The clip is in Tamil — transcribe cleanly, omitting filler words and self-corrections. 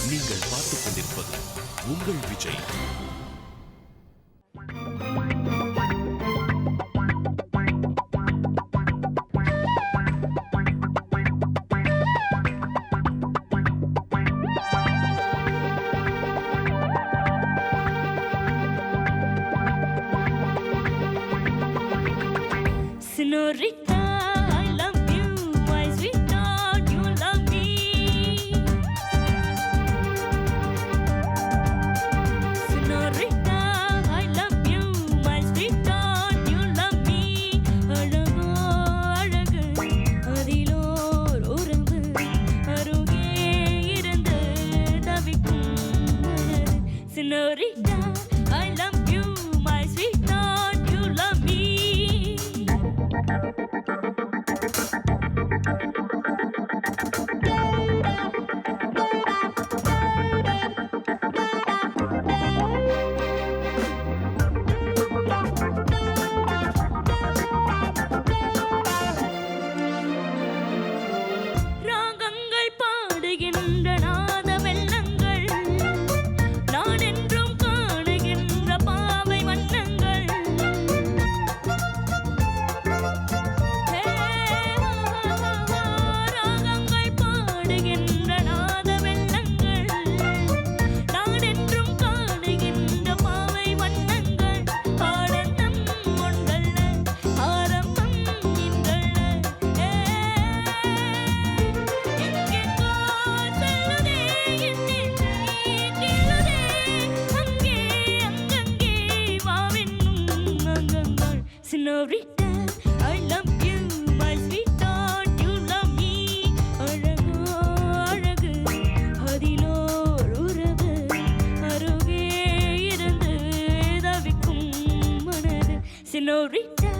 நீங்கள் பார்த்துக் கொண்டிருப்பது உங்கள் Vijay. Senorita, I love you, my sweetheart, you love me. Senorita, I love you, my sweetheart, you love me. அழகோ அழகு அதிலோர் உறவு அருகே இருந்து தவிக்கும் மனது. Senorita, I love you, my sweetheart, you love me. ராகங்கள் பாடுகின்ற நாத வெள்ளங்கள் நான் என்றும் காணுகின்ற பாவை வண்ணங்கள். ராகங்கள் பாடுகின்ற நாத வெள்ளங்கள் நான் என்றும் காணுகின்ற பாவை வண்ணங்கள். ஆனந்தம் ஒன்றல்ல ஆரம்பம் இன்றல்ல. எங்கெங்கோ செல்லுதே என் நெஞ்சை கிள்ளுதே. அங்கே அங்கங்கே வாவென்னும் அங்கங்கள். Senorita, I love you, my sweetheart, you love me. அழகோ அழகு அதிலோர் உறவு அருகே இருந்து தவிக்கும் மனது. Senorita,